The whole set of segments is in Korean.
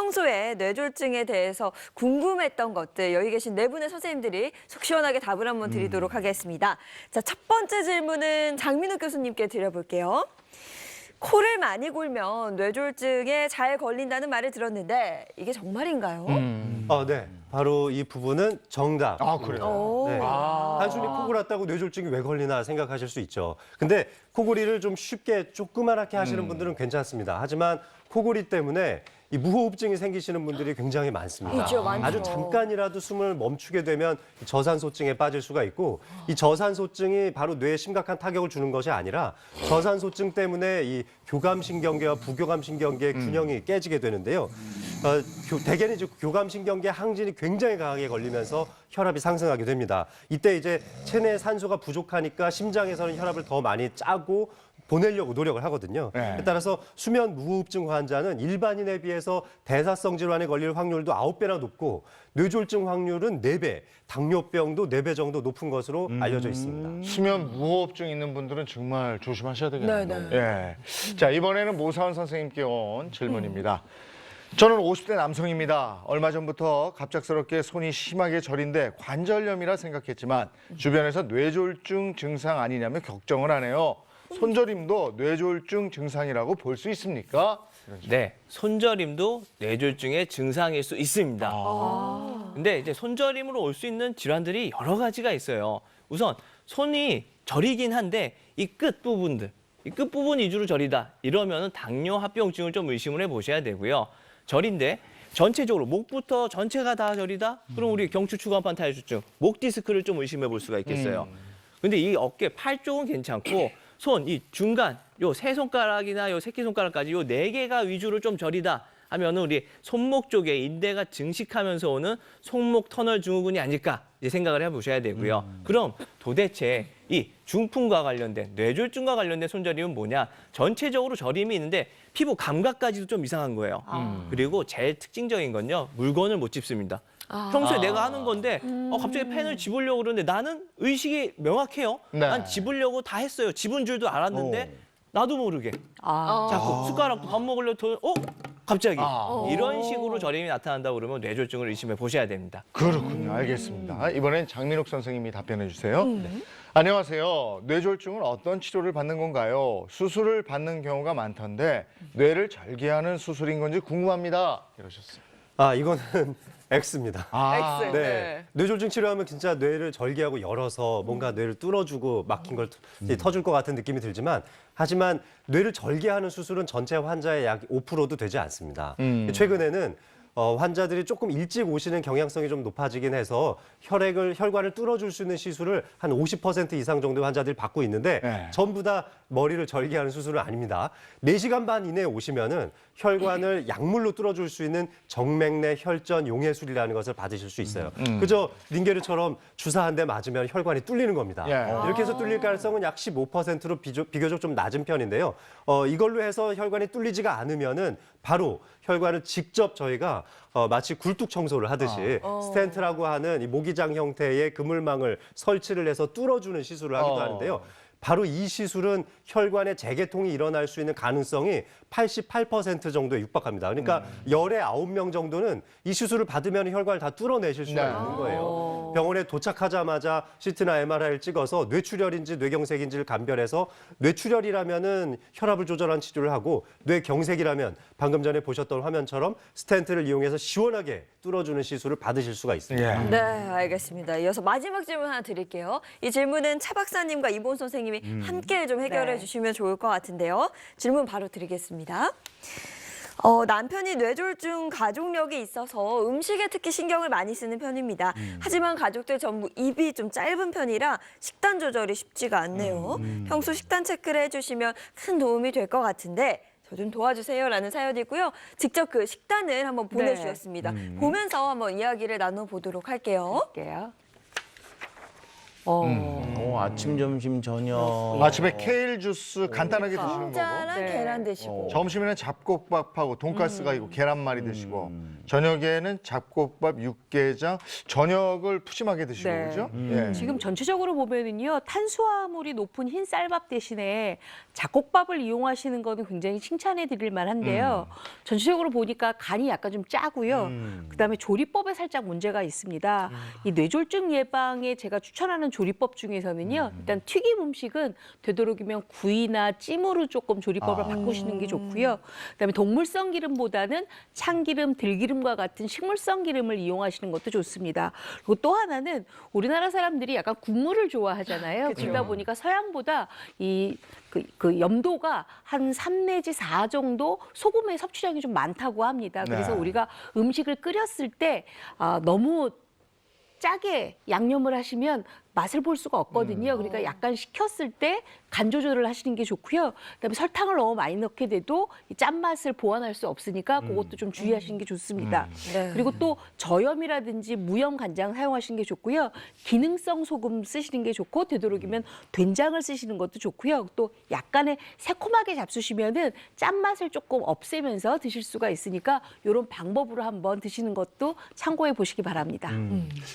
평소에 뇌졸중에 대해서 궁금했던 것들 여기 계신 네 분의 선생님들이 속 시원하게 답을 한번 드리도록 하겠습니다. 자, 첫 번째 질문은 장민욱 교수님께 드려볼게요. 코를 많이 골면 뇌졸중에 잘 걸린다는 말을 들었는데 이게 정말인가요? 네. 바로 이 부분은 정답. 아, 그래요? 네. 단순히 코 골았다고 뇌졸중이 왜 걸리나 생각하실 수 있죠. 근데 코골이를 좀 쉽게 조그맣게 하시는 분들은 괜찮습니다. 하지만 코골이 때문에 이 무호흡증이 생기시는 분들이 굉장히 많습니다. 있죠, 많죠. 아주 잠깐이라도 숨을 멈추게 되면 저산소증에 빠질 수가 있고 이 저산소증이 바로 뇌에 심각한 타격을 주는 것이 아니라 저산소증 때문에 이 교감신경계와 부교감신경계의 균형이 깨지게 되는데요. 대개는 이제 교감신경계 항진이 굉장히 강하게 걸리면서 혈압이 상승하게 됩니다. 이때 이제 체내에 산소가 부족하니까 심장에서는 혈압을 더 많이 짜고 보내려고 노력을 하거든요. 네. 따라서 수면 무호흡증 환자는 일반인에 비해서 대사성 질환에 걸릴 확률도 9배나 높고 뇌졸중 확률은 4배, 당뇨병도 4배 정도 높은 것으로 알려져 있습니다. 수면 무호흡증 있는 분들은 정말 조심하셔야 되겠네요. 네, 예. 자, 이번에는 모사원 선생님께 온 질문입니다. 저는 50대 남성입니다. 얼마 전부터 갑작스럽게 손이 심하게 저린데 관절염이라 생각했지만 주변에서 뇌졸중 증상 아니냐며 걱정을 하네요. 손저림도 뇌졸중 증상이라고 볼 수 있습니까? 네, 손저림도 뇌졸중의 증상일 수 있습니다. 근데 이제 손저림으로 올 수 있는 질환들이 여러 가지가 있어요. 우선 손이 저리긴 한데 이 끝부분들, 이 끝부분 위주로 저리다 이러면 당뇨 합병증을 좀 의심을 해보셔야 되고요. 저린데 전체적으로 목부터 전체가 다 저리다? 그럼 우리 경추추간판 탈수증, 목 디스크를 좀 의심해 볼 수가 있겠어요. 근데 이 어깨, 팔 쪽은 괜찮고 손, 이 중간, 요 세 손가락이나 요 새끼손가락까지 요 4개가 위주로 좀 저리다 하면은 우리 손목 쪽에 인대가 증식하면서 오는 손목 터널 증후군이 아닐까 이제 생각을 해보셔야 되고요. 그럼 도대체 이 중풍과 관련된 뇌졸중과 관련된 손저림은 뭐냐? 전체적으로 저림이 있는데 피부 감각까지도 좀 이상한 거예요. 그리고 제일 특징적인 건요, 물건을 못 짚습니다. 평소에 내가 하는 건데 갑자기 펜을 집으려고 그러는데 나는 의식이 명확해요. 네. 난 집으려고 다 했어요. 집은 줄도 알았는데 나도 모르게 자꾸 숟가락도 밥 먹으려고 갑자기 이런 식으로 저림이 나타난다고 그러면 뇌졸중을 의심해 보셔야 됩니다. 그렇군요. 알겠습니다. 이번엔 장민욱 선생님이 답변해 주세요. 네. 안녕하세요. 뇌졸중은 어떤 치료를 받는 건가요? 수술을 받는 경우가 많던데 뇌를 절개하는 수술인 건지 궁금합니다. 이러셨어요. 이거는 X입니다. X. 네. 뇌졸중 치료하면 진짜 뇌를 절개하고 열어서 뭔가 뇌를 뚫어주고 막힌 걸 이제 터줄 것 같은 느낌이 들지만 하지만 뇌를 절개하는 수술은 전체 환자의 약 5%도 되지 않습니다. 최근에는 환자들이 조금 일찍 오시는 경향성이 좀 높아지긴 해서 혈관을 뚫어줄 수 있는 시술을 한 50% 이상 정도의 환자들이 받고 있는데 네. 전부 다 머리를 절개하는 수술은 아닙니다. 4시간 반 이내에 오시면은 혈관을 약물로 뚫어줄 수 있는 정맥내 혈전 용해술이라는 것을 받으실 수 있어요. 그저 링게르처럼 주사 한 대 맞으면 혈관이 뚫리는 겁니다. 예. 이렇게 해서 뚫릴 가능성은 약 15%로 비교적 좀 낮은 편인데요. 이걸로 해서 혈관이 뚫리지가 않으면은 바로 혈관을 직접 저희가 마치 굴뚝 청소를 하듯이 스텐트라고 하는 이 모기장 형태의 그물망을 설치를 해서 뚫어주는 시술을 하기도 하는데요. 바로 이 시술은 혈관의 재개통이 일어날 수 있는 가능성이 88% 정도에 육박합니다. 그러니까 열의 9명 정도는 이 시술을 받으면 혈관을 다 뚫어내실 수가 네. 있는 거예요. 병원에 도착하자마자 CT나 MRI를 찍어서 뇌출혈인지 뇌경색인지를 감별해서 뇌출혈이라면은 혈압을 조절한 치료를 하고 뇌경색이라면 방금 전에 보셨던 화면처럼 스텐트를 이용해서 시원하게 뚫어주는 시술을 받으실 수가 있습니다. 예. 네, 알겠습니다. 이어서 마지막 질문 하나 드릴게요. 이 질문은 차 박사님과 이보은 선생님이 함께 좀 해결해 주시면 좋을 것 같은데요. 질문 바로 드리겠습니다. 남편이 뇌졸중 가족력이 있어서 음식에 특히 신경을 많이 쓰는 편입니다. 하지만 가족들 전부 입이 좀 짧은 편이라 식단 조절이 쉽지가 않네요. 평소 식단 체크를 해주시면 큰 도움이 될 것 같은데 저 좀 도와주세요라는 사연이고요. 직접 그 식단을 한번 보내주셨습니다. 보면서 한번 이야기를 나눠보도록 할게요. 아침, 점심, 저녁. 아침에 케일 주스 간단하게 드시는 거고. 감자랑 네. 계란 드시고. 점심에는 잡곡밥하고 돈가스가 있고 계란말이 드시고 저녁에는 잡곡밥, 육개장, 저녁을 푸짐하게 드시고 네. 그죠? 예. 지금 전체적으로 보면은요, 탄수화물이 높은 흰 쌀밥 대신에 잡곡밥을 이용하시는 거는 굉장히 칭찬해 드릴 만한데요. 전체적으로 보니까 간이 약간 좀 짜고요. 그다음에 조리법에 살짝 문제가 있습니다. 이 뇌졸중 예방에 제가 추천하는 조리법 중에서는요, 일단 튀김 음식은 되도록이면 구이나 찜으로 조금 조리법을 바꾸시는 게 좋고요. 그다음에 동물성 기름보다는 참기름, 들기름과 같은 식물성 기름을 이용하시는 것도 좋습니다. 그리고 또 하나는 우리나라 사람들이 약간 국물을 좋아하잖아요. 그러다 보니까 서양보다 그 염도가 한 3 내지 4 정도 소금의 섭취량이 좀 많다고 합니다. 그래서 네. 우리가 음식을 끓였을 때 너무 짜게 양념을 하시면 맛을 볼 수가 없거든요. 그러니까 약간 식혔을 때 간 조절을 하시는 게 좋고요. 그다음에 설탕을 너무 많이 넣게 돼도 이 짠맛을 보완할 수 없으니까 그것도 좀 주의하시는 게 좋습니다. 네. 그리고 또 저염이라든지 무염 간장 사용하시는 게 좋고요. 기능성 소금 쓰시는 게 좋고 되도록이면 된장을 쓰시는 것도 좋고요. 또 약간의 새콤하게 잡수시면은 짠맛을 조금 없애면서 드실 수가 있으니까 이런 방법으로 한번 드시는 것도 참고해 보시기 바랍니다.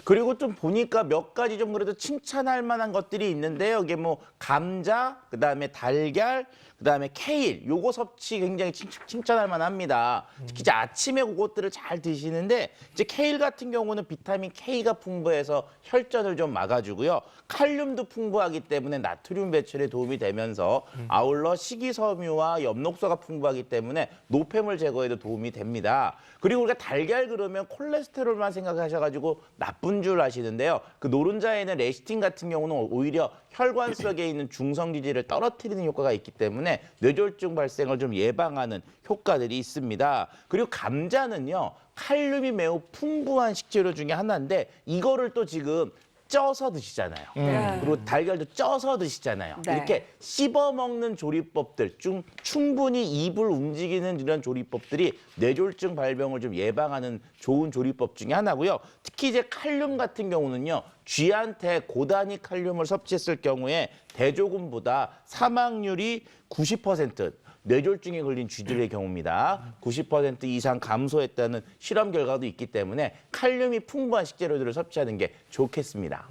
그리고 좀 보니까 몇 가지 좀 그래도 칭찬할 만한 것들이 있는데요. 이게 뭐 감자, 그다음에 달걀, 그다음에 케일, 요거 섭취 굉장히 칭찬할 만합니다. 특히 이제 아침에 그것들을 잘 드시는데 이제 케일 같은 경우는 비타민 K가 풍부해서 혈전을 좀 막아주고요. 칼륨도 풍부하기 때문에 나트륨 배출에 도움이 되면서 아울러 식이섬유와 엽록소가 풍부하기 때문에 노폐물 제거에도 도움이 됩니다. 그리고 우리가 달걀 그러면 콜레스테롤만 생각하셔가지고 나쁜 줄 아시는데요. 그 노른자에는 레시틴 같은 경우는 오히려 혈관 속에 있는 중성지질을 떨어뜨리는 효과가 있기 때문에 뇌졸중 발생을 좀 예방하는 효과들이 있습니다. 그리고 감자는요, 칼륨이 매우 풍부한 식재료 중에 하나인데 이거를 또 지금 쪄서 드시잖아요. 그리고 달걀도 쪄서 드시잖아요. 네. 이렇게 씹어 먹는 조리법들, 충분히 입을 움직이는 이런 조리법들이 뇌졸중 발병을 좀 예방하는 좋은 조리법 중에 하나고요. 특히 이제 칼륨 같은 경우는요. 쥐한테 고단위 칼륨을 섭취했을 경우에 대조군보다 사망률이 90%, 뇌졸중에 걸린 쥐들의 경우입니다. 90% 이상 감소했다는 실험 결과도 있기 때문에 칼륨이 풍부한 식재료들을 섭취하는 게 좋겠습니다.